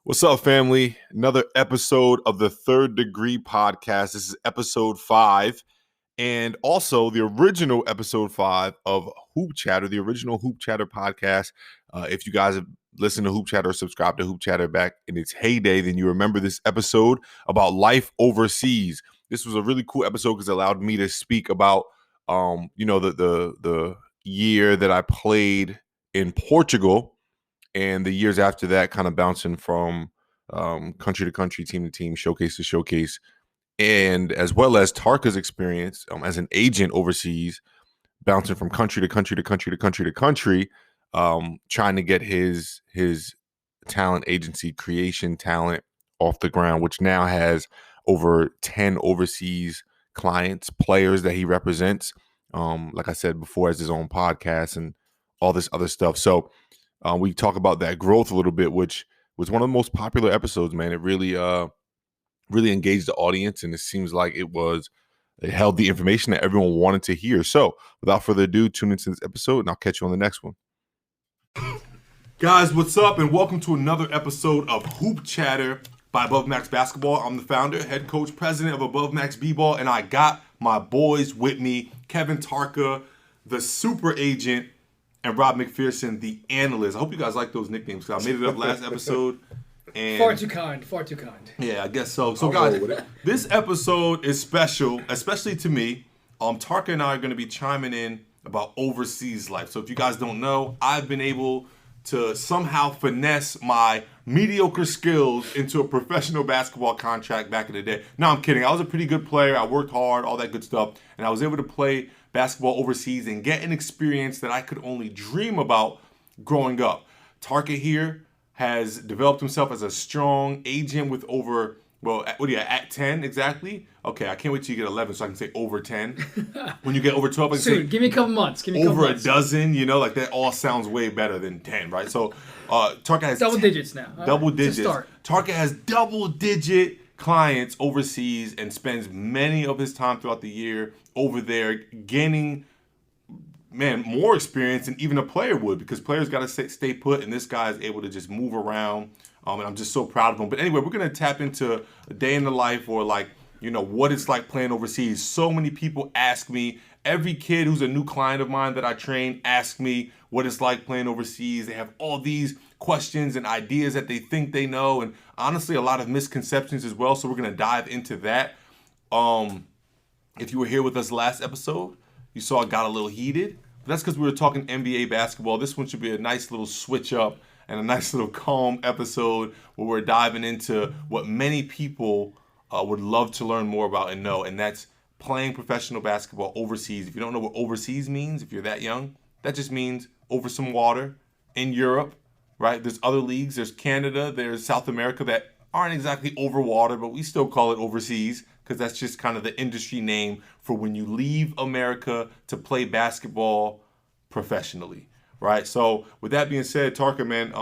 What's up, family? Another episode of the Third Degree Podcast. This is episode 5, and also the original episode 5 of Hoop Chatter, the original Hoop Chatter podcast. If you guys have listened to Hoop Chatter or subscribed to Hoop Chatter back in its heyday, then you remember this episode about life overseas. This was a really cool episode because it allowed me to speak about, the year that I played in Portugal. And the years after that, kind of bouncing from country to country, team to team, showcase to showcase, and as well as Tarca's experience as an agent overseas, bouncing from country to country to country to country to country, trying to get his talent agency, Creation Talent, off the ground, which now has over 10 overseas clients, players that he represents. Like I said before, has his own podcast and all this other stuff. So we talk about that growth a little bit, which was one of the most popular episodes, man. It really engaged the audience, and it seems like it held the information that everyone wanted to hear. So without further ado, tune into this episode, and I'll catch you on the next one. Guys, what's up, and welcome to another episode of Hoop Chatter by Above Max Basketball. I'm the founder, head coach, president of Above Max B-Ball, and I got my boys with me, Kevin Tarca, the super agent, and Rob McPherson, the analyst. I hope you guys like those nicknames because I made it up last episode. And far too kind. Yeah, I guess so. So, guys, this episode is special, especially to me. Tarca and I are going to be chiming in about overseas life. So, if you guys don't know, I've been able to somehow finesse my mediocre skills into a professional basketball contract back in the day. No, I'm kidding. I was a pretty good player. I worked hard, all that good stuff. And I was able to play basketball overseas and get an experience that I could only dream about growing up. Tarca here has developed himself as a strong agent with over, what are you at 10 exactly? Okay, I can't wait till you get 11 so I can say over 10. When you get over 12, I can say give me a couple months. Over a dozen, like that all sounds way better than 10, right? So Tarca has double digits now. Double digits. Tarca has double-digit clients overseas and spends many of his time throughout the year over there gaining, more experience than even a player would, because players got to stay put, and this guy is able to just move around, and I'm just so proud of him. But anyway, we're going to tap into a day in the life, or what it's like playing overseas. So many people ask me, every kid who's a new client of mine that I train asks me what it's like playing overseas. They have all these questions and ideas that they think they know, and honestly, a lot of misconceptions as well. So we're going to dive into that. If you were here with us last episode, you saw it got a little heated. But that's because we were talking NBA basketball. This one should be a nice little switch up and a nice little calm episode where we're diving into what many people would love to learn more about and know, and that's playing professional basketball overseas. If you don't know what overseas means, if you're that young, that just means over some water in Europe, right? There's other leagues. There's Canada. There's South America that aren't exactly over water, but we still call it overseas because that's just kind of the industry name for when you leave America to play basketball professionally, right? So with that being said, Tarca, man.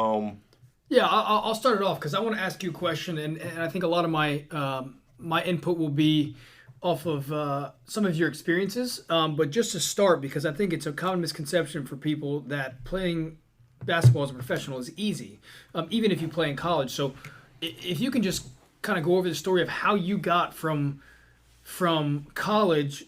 Yeah, I'll start it off because I want to ask you a question, and I think a lot of my my input will be off of some of your experiences. But just to start, because I think it's a common misconception for people that playing basketball as a professional is easy, even if you play in college. So if you can just kind of go over the story of how you got from college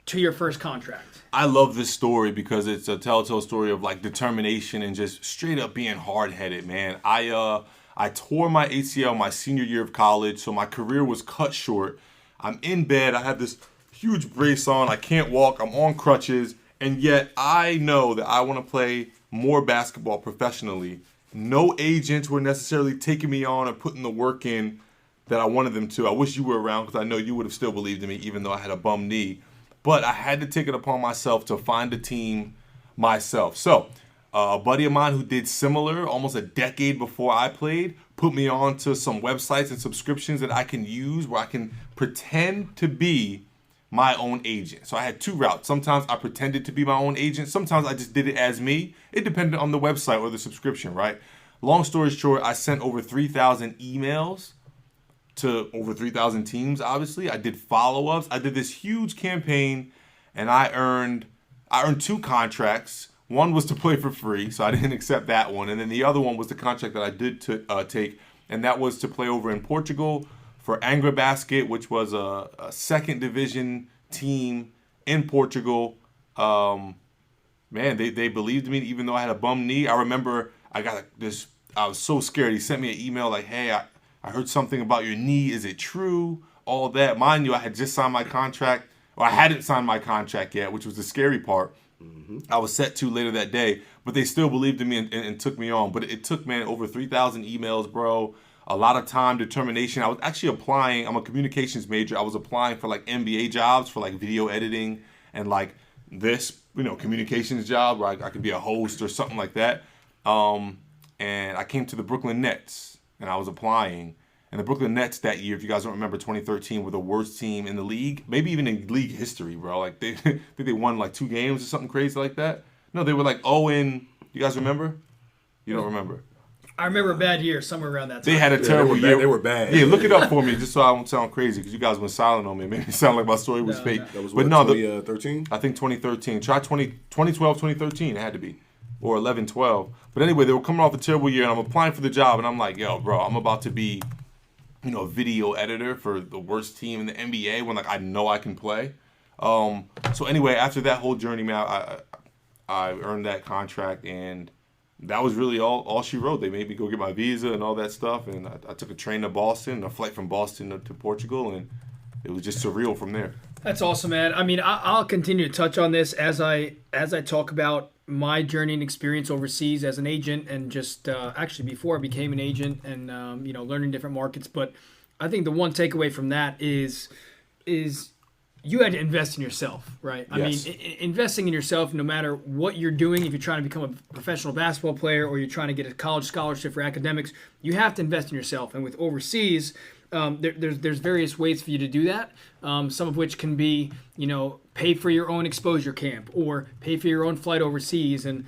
to your first contract. I love this story because it's a telltale story of determination and just straight up being hard-headed, man. I tore my ACL my senior year of college, so my career was cut short. I'm in bed. I have this huge brace on. I can't walk. I'm on crutches, and yet I know that I want to play more basketball professionally. No agents were necessarily taking me on or putting the work in that I wanted them to. I wish you were around because I know you would have still believed in me even though I had a bum knee. But I had to take it upon myself to find a team myself. So a buddy of mine who did similar almost a decade before I played put me on to some websites and subscriptions that I can use where I can pretend to be my own agent. So I had two routes. Sometimes I pretended to be my own agent. Sometimes I just did it as me. It depended on the website or the subscription, right? Long story short, I sent over 3,000 emails to over 3,000 teams, obviously. I did follow-ups. I did this huge campaign, and I earned 2 contracts. One was to play for free, so I didn't accept that one. And then the other one was the contract that I did take and that was to play over in Portugal for Angra Basket, which was a second division team in Portugal. Man, they believed me even though I had a bum knee. I remember I was so scared. He sent me an email like, hey, I heard something about your knee. Is it true? All that. Mind you, I had just signed my contract, or I hadn't signed my contract yet, which was the scary part. I was set to later that day, but they still believed in me and took me on. But it took, man, over 3,000 emails, bro. A lot of time, determination. I was actually applying. I'm a communications major. I was applying for like NBA jobs for like video editing and like this, communications job where I could be a host or something like that. And I came to the Brooklyn Nets and I was applying. And the Brooklyn Nets that year, if you guys don't remember, 2013 were the worst team in the league, maybe even in league history, bro. Like I think they won like 2 games or something crazy like that. No, they were like 0-. You guys remember? You don't remember? I remember a bad year somewhere around that time. They had a terrible year. They were bad. Yeah, look it up for me just so I won't sound crazy because you guys went silent on me. It made me sound like my story was fake. That was but what, no, 2013? I think 2013. Try 2012, 2013. It had to be. Or 11, 12. But anyway, they were coming off a terrible year, and I'm applying for the job, and I'm like, yo, bro, I'm about to be, a video editor for the worst team in the NBA when, like, I know I can play. So anyway, after that whole journey, man, I earned that contract, and that was really all she wrote. They made me go get my visa and all that stuff, and I took a train to Boston, a flight from Boston to Portugal, and it was just surreal from there. That's awesome, man. I mean, I'll continue to touch on this as I talk about my journey and experience overseas as an agent, and just actually before I became an agent, and learning different markets. But I think the one takeaway from that is you had to invest in yourself, right? Yes. I mean, investing in yourself, no matter what you're doing, if you're trying to become a professional basketball player or you're trying to get a college scholarship for academics, you have to invest in yourself. And with overseas, there's various ways for you to do that. Some of which can be, pay for your own exposure camp or pay for your own flight overseas. And,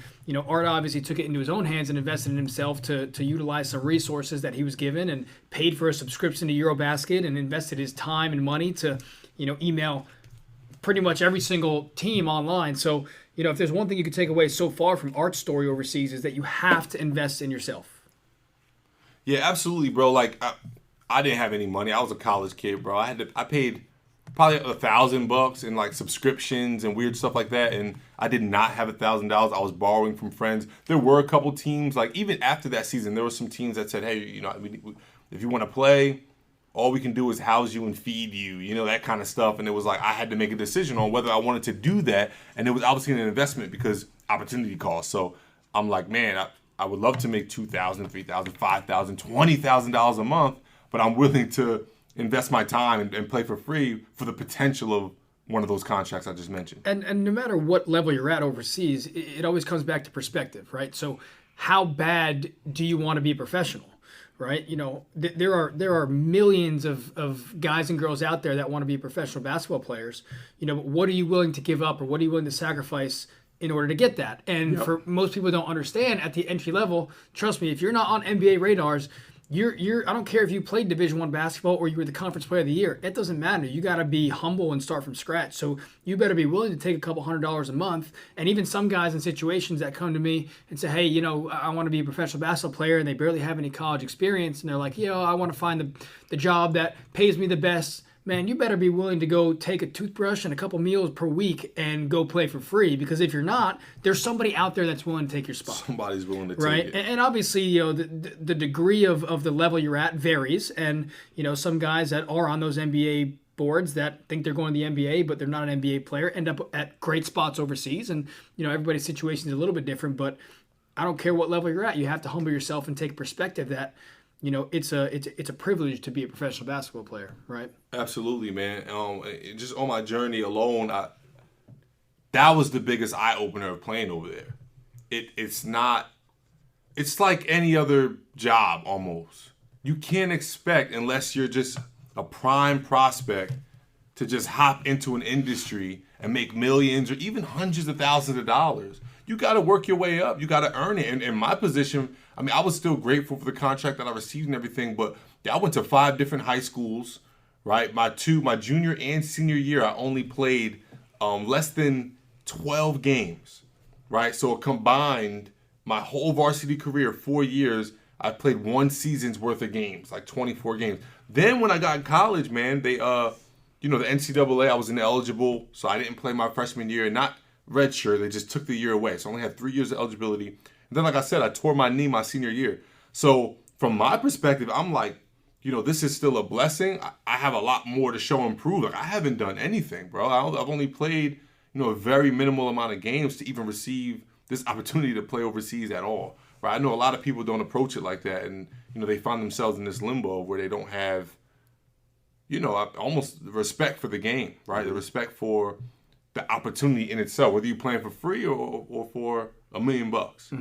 Art obviously took it into his own hands and invested in himself to utilize some resources that he was given and paid for a subscription to Eurobasket and invested his time and money to, email pretty much every single team online. So, if there's one thing you could take away so far from Art's story overseas is that you have to invest in yourself. Yeah, absolutely, bro. Like, I didn't have any money. I was a college kid, bro. I paid probably $1,000 in like subscriptions and weird stuff like that, and I did not have $1,000. I was borrowing from friends. There were a couple teams, like even after that season, there were some teams that said, hey, if you want to play, all we can do is house you and feed you, that kind of stuff. And it was like I had to make a decision on whether I wanted to do that, and it was obviously an investment because opportunity cost. So I'm like, man, I would love to make $2,000, $3,000, $5,000, $20,000 a month, but I'm willing to invest my time and play for free for the potential of one of those contracts I just mentioned. And no matter what level you're at overseas, it always comes back to perspective, right? So how bad do you want to be a professional, right? There are millions of guys and girls out there that want to be professional basketball players, but what are you willing to give up or what are you willing to sacrifice in order to get that? And for most people don't understand at the entry level, trust me, if you're not on NBA radars, You're I don't care if you played Division I basketball or you were the conference player of the year. It doesn't matter. You got to be humble and start from scratch. So you better be willing to take a couple $100 a month. And even some guys in situations that come to me and say, hey, I want to be a professional basketball player, and they barely have any college experience. And they're like, I want to find the job that pays me the best. Man, you better be willing to go take a toothbrush and a couple meals per week and go play for free. Because if you're not, there's somebody out there that's willing to take your spot. Somebody's willing to right? take it. And obviously, the degree of the level you're at varies. And, some guys that are on those NBA boards that think they're going to the NBA, but they're not an NBA player, end up at great spots overseas. And, everybody's situation is a little bit different. But I don't care what level you're at. You have to humble yourself and take perspective that it's a privilege to be a professional basketball player, right? Absolutely, man. Just on my journey alone, that was the biggest eye opener of playing over there. It's like any other job almost. You can't expect, unless you're just a prime prospect, to just hop into an industry and make millions or even hundreds of thousands of dollars. You got to work your way up. You got to earn it. And in my position, I was still grateful for the contract that I received and everything, but I went to 5 different high schools, right? My junior and senior year, I only played less than 12 games, right? So combined, my whole varsity career, 4 years, I played one season's worth of games, like 24 games. Then when I got in college, man, they the NCAA, I was ineligible, so I didn't play my freshman year. Not redshirt, they just took the year away. So I only had 3 years of eligibility. And then, like I said, I tore my knee my senior year. So from my perspective, I'm like, this is still a blessing. I have a lot more to show and prove. Like, I haven't done anything, bro. I've only played, a very minimal amount of games to even receive this opportunity to play overseas at all. Right? I know a lot of people don't approach it like that, and they find themselves in this limbo where they don't have, almost the respect for the game, right? The respect for the opportunity in itself, whether you're playing for free or for $1 million bucks.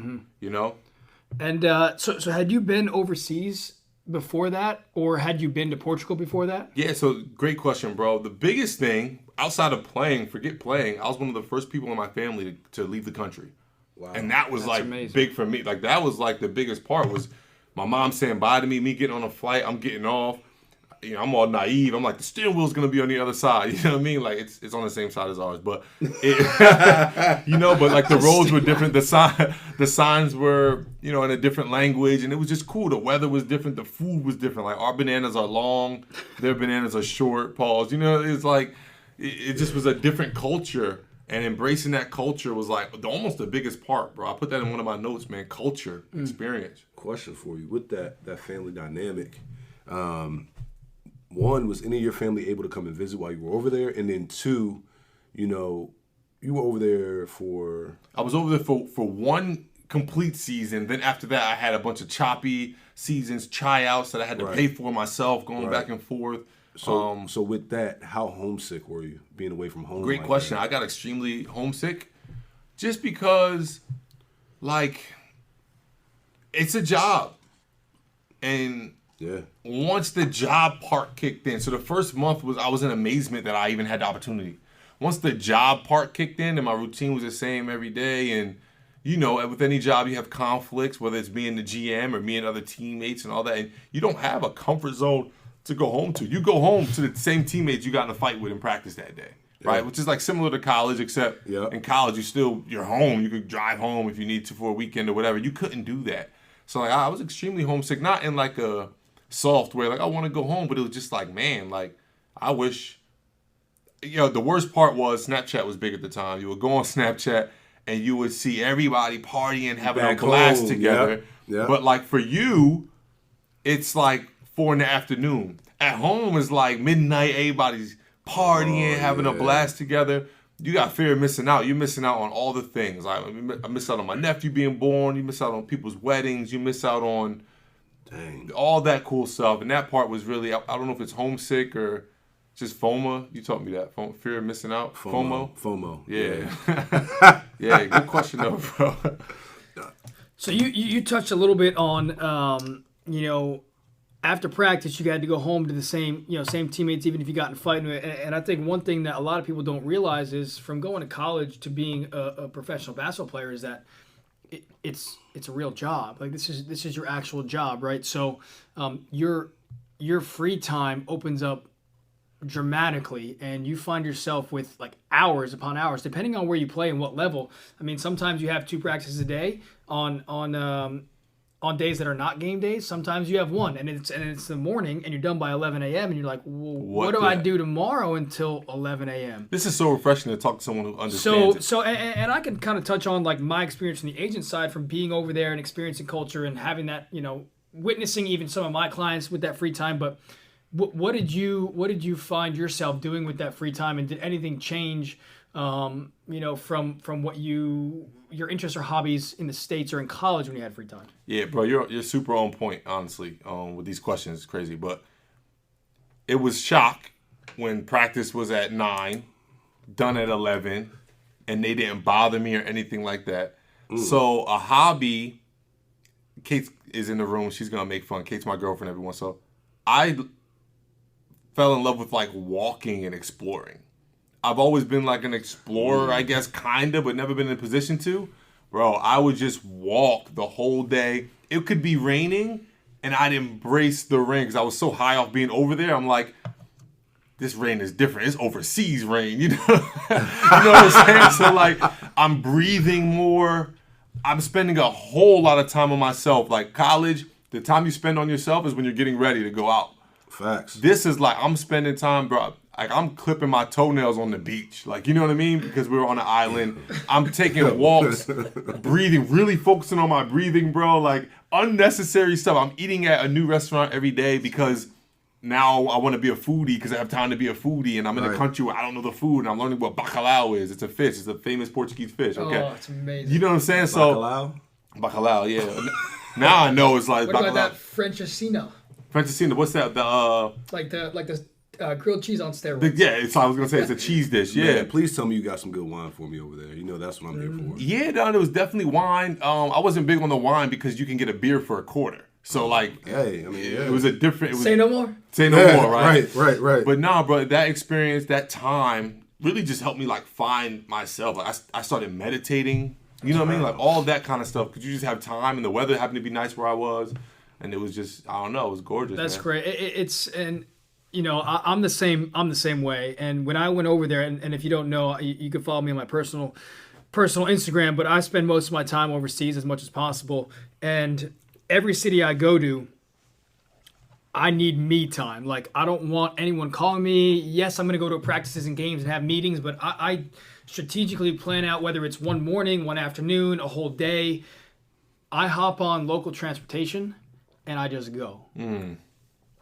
And so had you been overseas before that, or had you been to Portugal before that? Yeah, so great question, bro. The biggest thing outside of playing, forget playing, I was one of the first people in my family to leave the country. Wow. And that was amazing. Big for me. Like, that was like the biggest part was my mom saying bye to me getting on a flight, I'm getting off. I'm all naive. I'm like, the steering wheel's going to be on the other side. You know what I mean? Like, it's on the same side as ours. But, but like the roads were different. The signs were, in a different language. And it was just cool. The weather was different. The food was different. Like, our bananas are long. Their bananas are short. Pause. It's like, it just was a different culture. And embracing that culture was like almost the biggest part, bro. I put that in one of my notes, man. Culture, experience. Question for you. With that family dynamic, one, was any of your family able to come and visit while you were over there? And then two, you were over there for... I was over there for one complete season. Then after that, I had a bunch of choppy seasons, tryouts that I had to pay for myself, going back and forth. So with that, how homesick were you being away from home? Great question. I got extremely homesick just because, like, it's a job. And once the job part kicked in, so the first month I was in amazement that I even had the opportunity. Once the job part kicked in and my routine was the same every day, and, with any job you have conflicts, whether it's being the GM or me and other teammates and all that, and you don't have a comfort zone to go home to. You go home to the same teammates you got in a fight with in practice that day, right? Which is like similar to college, except in college you're home. You could drive home if you need to for a weekend or whatever. You couldn't do that. So like I was extremely homesick, not in like a soft way, like I want to go home, but it was just like, man, like I wish. The worst part was Snapchat was big at the time. You would go on Snapchat and you would see everybody partying, having a blast together. Yep. But like for you, it's like 4 PM. At home is like midnight, everybody's partying, having a blast together. You got fear of missing out. You're missing out on all the things. Like, I miss out on my nephew being born. You miss out on people's weddings. You miss out on all that cool stuff. And that part was really, I don't know if it's homesick or just FOMO. You taught me that. Fear of missing out. FOMO. Yeah. Yeah, good question though, bro. So you touched a little bit on, after practice, you had to go home to the same teammates, even if you got in a fight. And I think one thing that a lot of people don't realize is from going to college to being a professional basketball player is that it's a real job. Like this is your actual job, right? So your free time opens up dramatically, and you find yourself with like hours upon hours, depending on where you play and what level. I mean, sometimes you have 2 practices a day on days that are not game days. Sometimes you have 1, and it's the morning, and you're done by 11 a.m. and you're like, well, what do I do tomorrow until 11 a.m.? This is so refreshing to talk to someone who understands it. So I can kind of touch on like my experience from the agent side, from being over there and experiencing culture and having that, witnessing even some of my clients with that free time. But what did you find yourself doing with that free time, and did anything change? From what your interests or hobbies in the States or in college when you had free time? Yeah, bro, you're super on point, honestly, with these questions. It's crazy. But it was shock when practice was at 9, done at 11, and they didn't bother me or anything like that. So a hobby, Kate is in the room. She's going to make fun. Kate's my girlfriend, everyone. So I fell in love with like walking and exploring. I've always been like an explorer, I guess, kind of, but never been in a position to. Bro, I would just walk the whole day. It could be raining, and I'd embrace the rain because I was so high off being over there. I'm like, this rain is different. It's overseas rain, you know? You know what I'm saying? So, like, I'm breathing more. I'm spending a whole lot of time on myself. Like, college, The time you spend on yourself is when you're getting ready to go out. Facts. This is like I'm spending time, bro. Like I'm clipping my toenails on the beach. Like, you know what I mean? Because we were on an island. I'm taking walks, breathing, really focusing on my breathing, bro. Like unnecessary stuff. I'm eating at a new restaurant every day because now I want to be a foodie because I have time to be a foodie, and I'm in a country where I don't know the food, and I'm learning what bacalhau is. It's a fish. It's a famous Portuguese fish. Okay, Oh, it's amazing. you know what I'm saying? Bacalhau, yeah. Now I know it's like what about that Francesino? Francesina, what's that? Like the grilled cheese on steroids. It's I was gonna say it's a cheese dish. Yeah. Man, please tell me you got some good wine for me over there. You know that's what I'm there for. Yeah, no, it was definitely wine. I wasn't big on the wine because you can get a beer for a quarter. So like, hey, I mean, it was a different. Say no more. Say no more, right? Right. But nah, bro, that experience, that time, really just helped me like find myself. Like I started meditating. You know what I mean? Like all that kind of stuff. Because you just have time, and the weather happened to be nice where I was, and it was just I don't know, it was gorgeous. That's man. great. And you know, I'm the same way. And when I went over there, and if you don't know, you can follow me on my personal Instagram. But I spend most of my time overseas as much as possible, and every city I go to, I need me time. Like, I don't want anyone calling me. Yes, I'm going to go to practices and games and have meetings, but I strategically plan out whether it's one morning, one afternoon, a whole day. I hop on local transportation, and I just go. And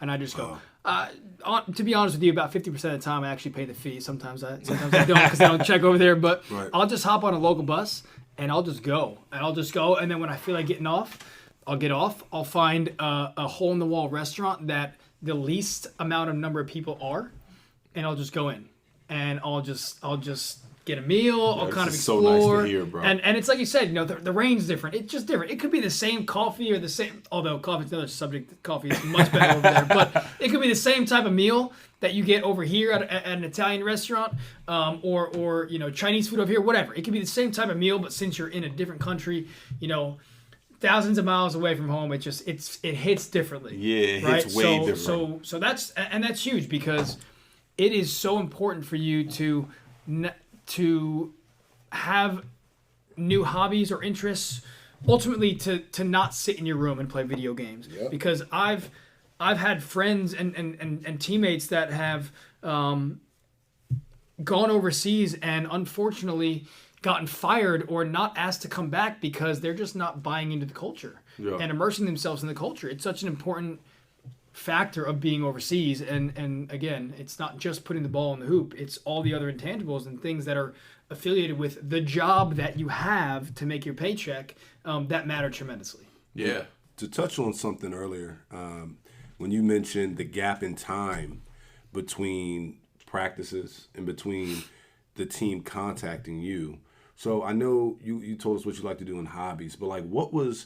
I just go. To be honest with you, about 50% of the time, I actually pay the fee. Sometimes I don't because I don't check over there. But I'll just hop on a local bus, and I'll just go. And then when I feel like getting off, I'll get off. I'll find a hole-in-the-wall restaurant that the least amount of number of people are, and I'll just go in. And I'll just get a meal. I'll kind of explore. So nice to hear, bro. And it's like you said, you know, the range's different. It's just different. It could be the same coffee or the same, although coffee's another subject. Coffee is much better over there. But it could be the same type of meal that you get over here at an Italian restaurant, or you know, Chinese food over here, whatever. It could be the same type of meal, but since you're in a different country, you know, thousands of miles away from home, it hits differently. Yeah, it hits way different. So that's huge because it is so important for you to have new hobbies or interests, ultimately to not sit in your room and play video games. Yep. Because I've had friends and teammates that have gone overseas and unfortunately gotten fired or not asked to come back because they're just not buying into the culture and immersing themselves in the culture. It's such an important factor of being overseas, and again, it's not just putting the ball in the hoop, it's all the other intangibles and things that are affiliated with the job that you have to make your paycheck that matter tremendously. Yeah. To touch on something earlier, when you mentioned the gap in time between practices and between the team contacting you, so I know you told us what you like to do in hobbies, but like what's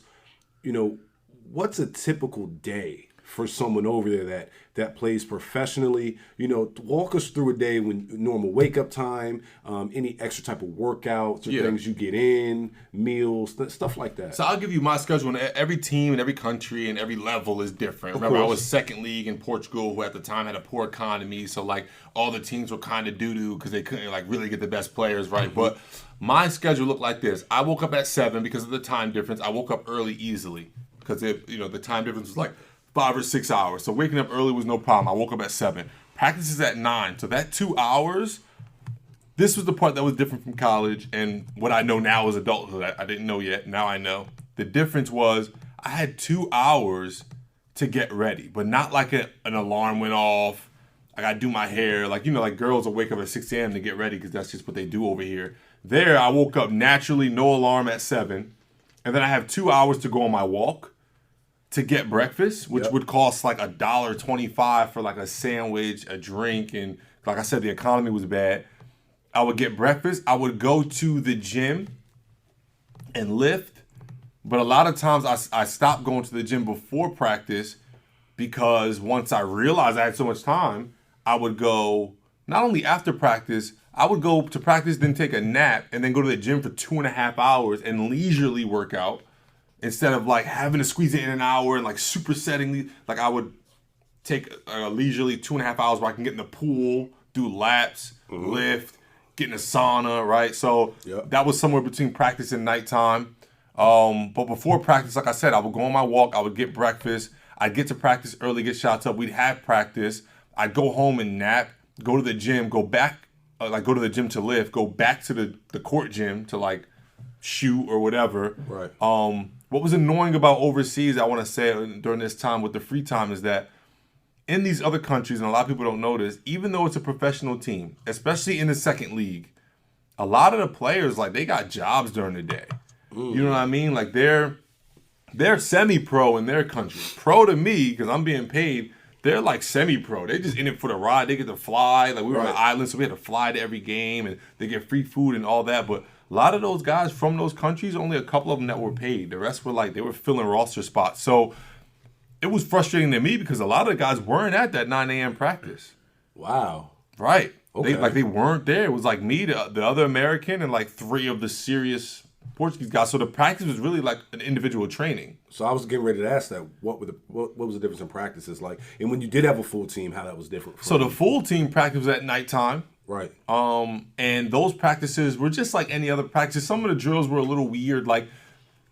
a typical day for someone over there that plays professionally? You know, walk us through a day when normal wake up time, any extra type of workouts or things you get in, meals, stuff like that. So I'll give you my schedule, and every team and every country and every level is different. Remember, I was second league in Portugal, who at the time had a poor economy, so like all the teams were kind of doo-doo because they couldn't like really get the best players, right? Mm-hmm. But my schedule looked like this. I woke up at 7 because of the time difference. I woke up early easily because the time difference was like 5 or 6 hours. So waking up early was no problem. I woke up at 7. Practice is at 9. So that 2 hours, this was the part that was different from college and what I know now is adulthood. I didn't know yet. Now I know. The difference was I had 2 hours to get ready, but not like an alarm went off. I got to do my hair. Like, like girls will wake up at 6 a.m. to get ready because that's just what they do over here. There, I woke up naturally, no alarm at 7. And then I have 2 hours to go on my walk to get breakfast, which would cost like $1.25 for like a sandwich, a drink, and like I said, the economy was bad. I would get breakfast. I would go to the gym and lift, but a lot of times I stopped going to the gym before practice because once I realized I had so much time, I would go not only after practice, I would go to practice, then take a nap, and then go to the gym for 2.5 hours and leisurely work out. Instead of like having to squeeze it in an hour and like supersetting, like I would take a leisurely 2.5 hours where I can get in the pool, do laps, lift, get in a sauna, right? So that was somewhere between practice and nighttime. But before practice, like I said, I would go on my walk. I would get breakfast. I'd get to practice early, get shots up. We'd have practice. I'd go home and nap, go to the gym, go back, go to the gym to lift, go back to the court gym to like shoot or whatever. Right. What was annoying about overseas, I want to say during this time with the free time, is that in these other countries, and a lot of people don't know this, even though it's a professional team, especially in the second league, a lot of the players, like, they got jobs during the day. You know what I mean? Like, they're semi-pro in their country. Pro to me, because I'm being paid, they're like semi-pro. They just in it for the ride. They get to fly. Like, we were on an island, so we had to fly to every game, and they get free food and all that. But a lot of those guys from those countries, only a couple of them that were paid. The rest were like, they were filling roster spots. So it was frustrating to me because a lot of the guys weren't at that 9 a.m. practice. Wow. Right. Okay. They weren't there. It was like me, the other American, and like 3 of the serious Portuguese guys. So the practice was really like an individual training. So I was getting ready to ask that. What was the difference in practices like? And when you did have a full team, how that was different? So the full team practice was at nighttime. Right. And those practices were just like any other practice. Some of the drills were a little weird. Like,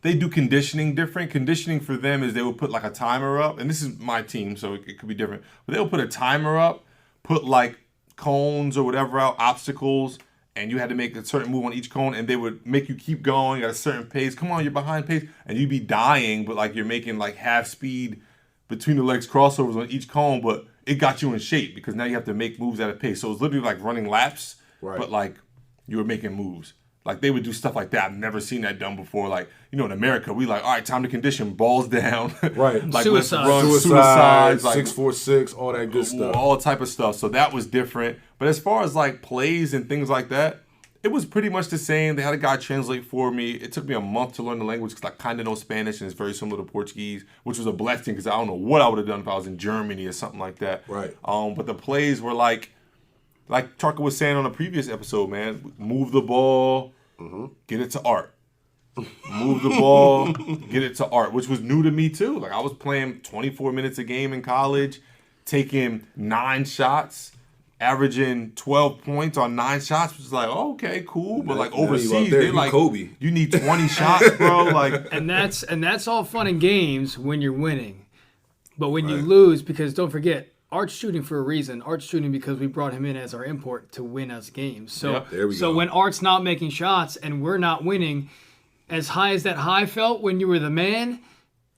they do conditioning different. Conditioning for them is they would put like a timer up. And this is my team, so it could be different. But they'll put a timer up, put like cones or whatever out, obstacles, and you had to make a certain move on each cone, and they would make you keep going at a certain pace. Come on, you're behind pace. And you'd be dying, but like you're making like half speed between the legs crossovers on each cone, but it got you in shape because now you have to make moves at a pace. So it's literally like running laps, but like you were making moves. Like, they would do stuff like that. I've never seen that done before. Like, you know, in America, we like, all right, time to condition, balls down. Right. Like, Suicide. let's run Suicides, like 646, all that good stuff. all type of stuff. So that was different. But as far as like plays and things like that, it was pretty much the same. They had a guy translate for me. It took me a month to learn the language because I kind of know Spanish and it's very similar to Portuguese, which was a blessing because I don't know what I would have done if I was in Germany or something like that. Right. But the plays were like Tarca was saying on a previous episode, man, move the ball, get it to Art. Move the ball, get it to Art, which was new to me too. Like, I was playing 24 minutes a game in college, taking 9 shots, averaging 12 points on 9 shots, which is like, oh, okay, cool. But like overseas, they're like, Kobe. You need 20 shots, bro. Like, And that's all fun and games when you're winning. But when you lose, because don't forget, Art's shooting for a reason. Art's shooting because we brought him in as our import to win us games. So, There we go. when Art's not making shots and we're not winning, as high as that high felt when you were the man,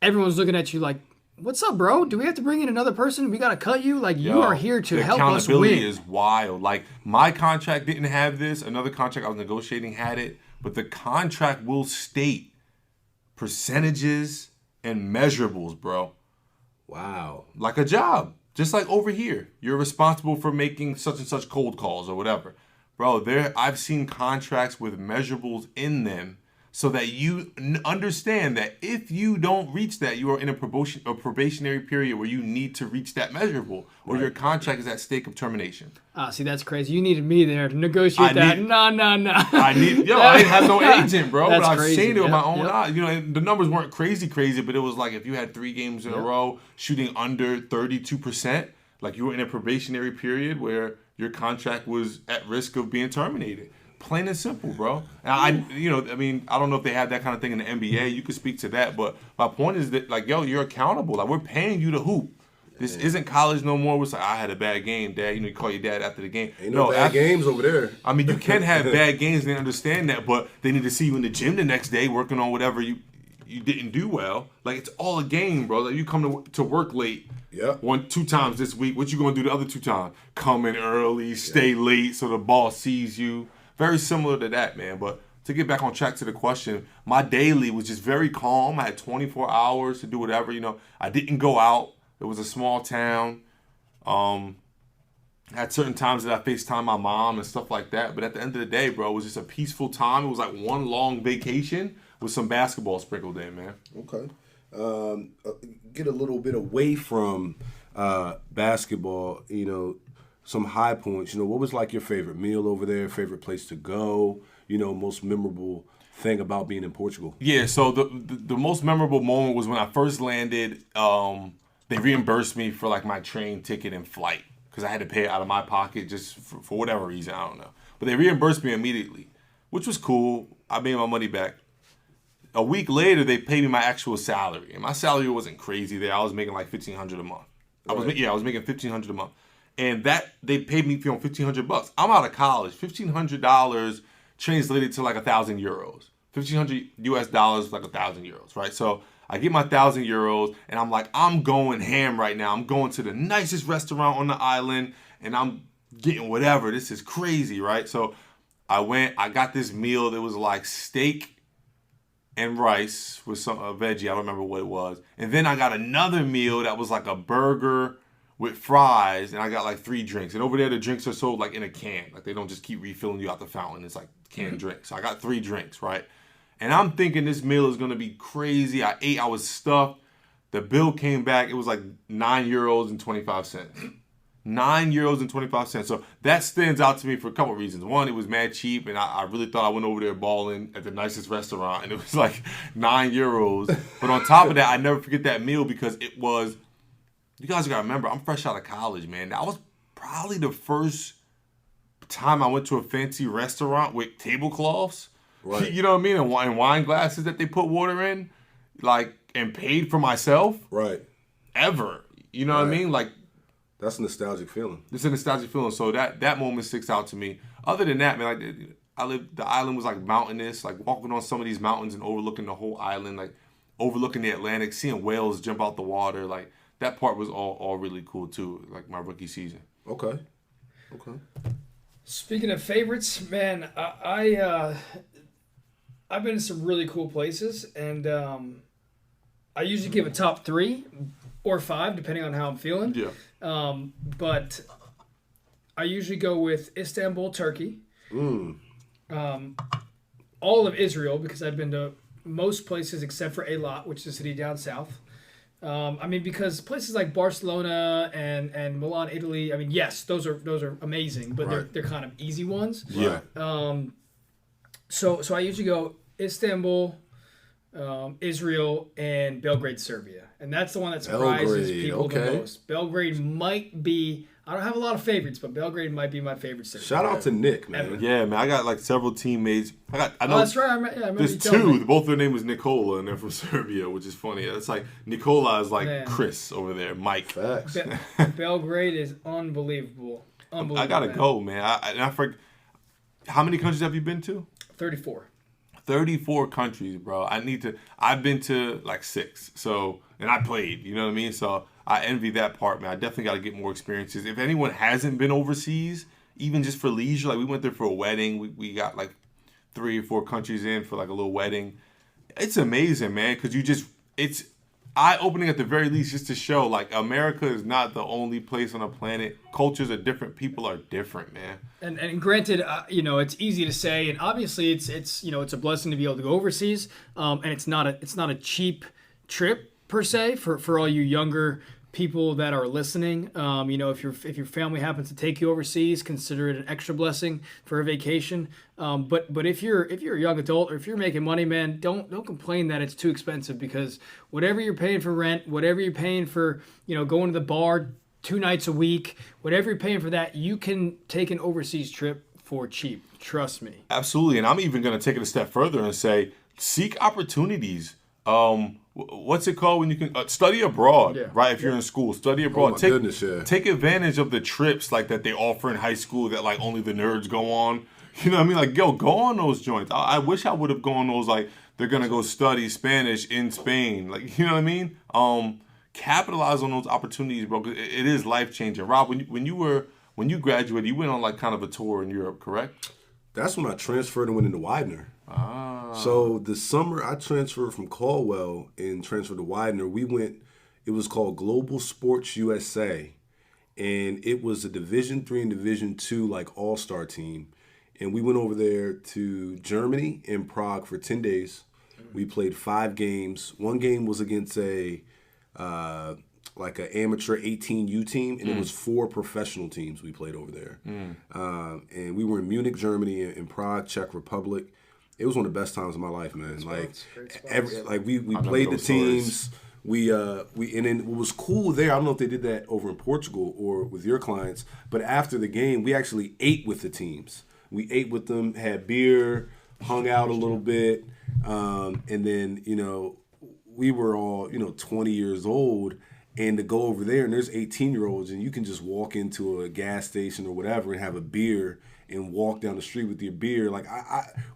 everyone's looking at you like, what's up, bro? Do we have to bring in another person? We got to cut you? Like, you are here to the help us accountability win. is wild. Like, my contract didn't have this. Another contract I was negotiating had it. But the contract will state percentages and measurables, bro. Wow. Like a job. Just like over here. You're responsible for making such and such cold calls or whatever. Bro, I've seen contracts with measurables in them so that you understand that if you don't reach that, you are in a probationary period where you need to reach that measurable, or your contract is at stake of termination. See, that's crazy. You needed me there to negotiate that. No. I didn't have no agent, bro. That's but I've crazy. seen it with my own Yep. eyes. You know, the numbers weren't crazy, but it was like if you had 3 games in a row shooting under 32%, like you were in a probationary period where your contract was at risk of being terminated. Plain and simple, bro. And I don't know if they have that kind of thing in the NBA. You could speak to that, but my point is that, like, yo, you're accountable. Like, we're paying you to hoop. This isn't college no more. It's like, I had a bad game, Dad. You call your dad after the game. Ain't no bad games over there. I mean, you can have bad games. They understand that, but they need to see you in the gym the next day working on whatever you didn't do well. Like, it's all a game, bro. Like, you come to work late. Yeah. 2 times this week. What you gonna do the other 2 times? Come in early, stay late, so the boss sees you. Very similar to that, man. But to get back on track to the question, my daily was just very calm. I had 24 hours to do whatever, I didn't go out. It was a small town. Had certain times that I FaceTime my mom and stuff like that. But at the end of the day, bro, it was just a peaceful time. It was like one long vacation with some basketball sprinkled in, man. Okay. Get a little bit away from basketball, some high points. What was like your favorite meal over there, favorite place to go, most memorable thing about being in Portugal? Yeah, so the most memorable moment was when I first landed. They reimbursed me for like my train ticket and flight because I had to pay it out of my pocket just for whatever reason, I don't know. But they reimbursed me immediately, which was cool. I made my money back. a week later, they paid me my actual salary, and my salary wasn't crazy there. I was making like $1,500 a month. I was making $1,500 a month, and that they paid me $1,500. I'm out of college. $1,500 translated to like 1,000 euros. 1,500 US dollars, like 1,000 euros, right? So I get my 1,000 euros, and I'm like, I'm going ham right now. I'm going to the nicest restaurant on the island, and I'm getting whatever. This is crazy, right? So I got this meal that was like steak and rice with some veggie. I don't remember what it was. And then I got another meal that was like a burger with fries, and I got like 3 drinks. And over there, the drinks are sold like in a can. Like they don't just keep refilling you out the fountain. It's like canned drinks. So I got 3 drinks, right? And I'm thinking this meal is going to be crazy. I ate. I was stuffed. The bill came back. It was like €9.25. €9.25. So that stands out to me for a couple of reasons. One, it was mad cheap, and I really thought I went over there balling at the nicest restaurant, and it was like €9. But on top of that, I never forget that meal because it was. You guys gotta remember, I'm fresh out of college, man. That was probably the first time I went to a fancy restaurant with tablecloths. Right. You know what I mean? And wine glasses that they put water in, like, and paid for myself. Right. Ever. You know what I mean? Like, that's a nostalgic feeling. It's a nostalgic feeling. So that moment sticks out to me. Other than that, man, the island was like mountainous, like walking on some of these mountains and overlooking the whole island, like overlooking the Atlantic, seeing whales jump out the water, like that part was all really cool too, like my rookie season. Okay. Speaking of favorites, man, I've been to some really cool places, and I usually give a top 3 or 5, depending on how I'm feeling. Yeah. But I usually go with Istanbul, Turkey. All of Israel, because I've been to most places except for Eilat, which is a city down south. I mean, because places like Barcelona and Milan, Italy. I mean, yes, those are amazing, but they're kind of easy ones. Yeah. So I usually go Istanbul, Israel, and Belgrade, Serbia, and that's the one that surprises people the most. Belgrade might be. I don't have a lot of favorites, but Belgrade might be my favorite city. Shout out to Nick, man. Yeah, man. I got like several teammates. I know. Oh, that's right. I remember there's 2. Both their name was Nikola, and they're from Serbia, which is funny. It's like Nikola is like Chris over there, Mike. Facts. Belgrade is unbelievable. I gotta go, man. I forget. How many countries have you been to? 34. 34 countries, bro. I've been to like 6. So, and I played, you know what I mean? So I envy that part, man. I definitely got to get more experiences. If anyone hasn't been overseas, even just for leisure, like we went there for a wedding. We got like 3 or 4 countries in for like a little wedding. It's amazing, man, because it's eye-opening at the very least just to show like America is not the only place on the planet. Cultures are different. People are different, man. And granted, it's easy to say, and obviously it's it's a blessing to be able to go overseas. And it's not a cheap trip per se for all you younger people that are listening. If your family happens to take you overseas, consider it an extra blessing for a vacation. But if you're a young adult or if you're making money, man, don't complain that it's too expensive, because whatever you're paying for rent, whatever you're paying for, going to the bar 2 nights a week, whatever you're paying for that, you can take an overseas trip for cheap. Trust me. Absolutely. And I'm even going to take it a step further and say, seek opportunities. What's it called when you can study abroad, right? If you're in school, study abroad. Take advantage of the trips like that they offer in high school that like only the nerds go on. You know what I mean? Like, go on those joints. I wish I would have gone on those, like, they're going to go study Spanish in Spain. Like, you know what I mean? Capitalize on those opportunities, bro, 'cause it is life-changing. Rob, when you graduated, you went on like kind of a tour in Europe, correct? That's when I transferred and went into Widener. So the summer I transferred from Caldwell and transferred to Widener, it was called Global Sports USA, and it was a Division III and Division II like all-star team. And we went over there to Germany and Prague for 10 days. We played 5 games. One game was against an amateur 18U team, and it was 4 professional teams we played over there. And we were in Munich, Germany, and Prague, Czech Republic. It was one of the best times of my life, man. We played the teams. And then what was cool there, I don't know if they did that over in Portugal or with your clients, but after the game, we actually ate with the teams. We ate with them, had beer, hung out a little bit, and then we were all 20 years old, and to go over there and there's 18-year-olds, and you can just walk into a gas station or whatever and have a beer and walk down the street with your beer. Like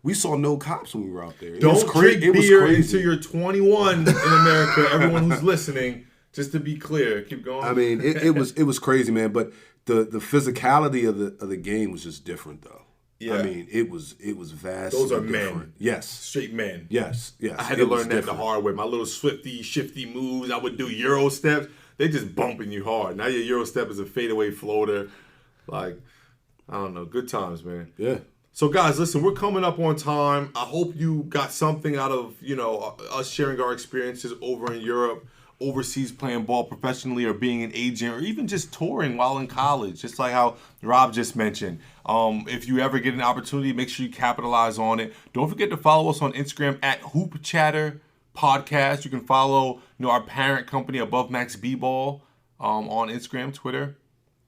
we saw no cops when we were out there. Don't drink beer until you're 21 in America. Everyone who's listening, just to be clear, keep going. I mean, it was crazy, man. But the physicality of the game was just different, though. Yeah. I mean, it was vastly Those are different. men. Yes. Straight men. Yes. I had to learn that the hard way. My little shifty moves, I would do Euro steps. They just bumping you hard. Now your Euro step is a fadeaway floater. Like, I don't know. Good times, man. Yeah. So, guys, listen, we're coming up on time. I hope you got something out of, us sharing our experiences over in Europe, overseas playing ball professionally, or being an agent, or even just touring while in college, just like how Rob just mentioned. If you ever get an opportunity, make sure you capitalize on it. Don't forget to follow us on Instagram at Hoop Chatter Podcast. You can follow our parent company, Above Max B-Ball, on Instagram, Twitter,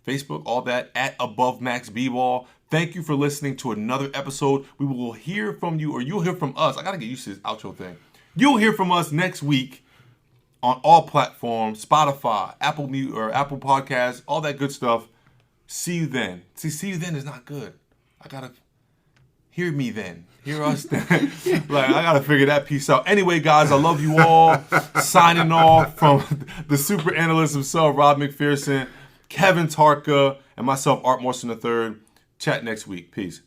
Facebook, all that, at Above Max B-Ball. Thank you for listening to another episode. We will hear from you, or you'll hear from us. I got to get used to this outro thing. You'll hear from us next week on all platforms, Spotify, Apple Podcasts, all that good stuff. See you then. See you then is not good. I got to hear me then. Hear us then. Like, I got to figure that piece out. Anyway, guys, I love you all. Signing off from the super analyst himself, Rob McPherson, Kevin Tarca, and myself, Art Morrison III. Chat next week. Peace.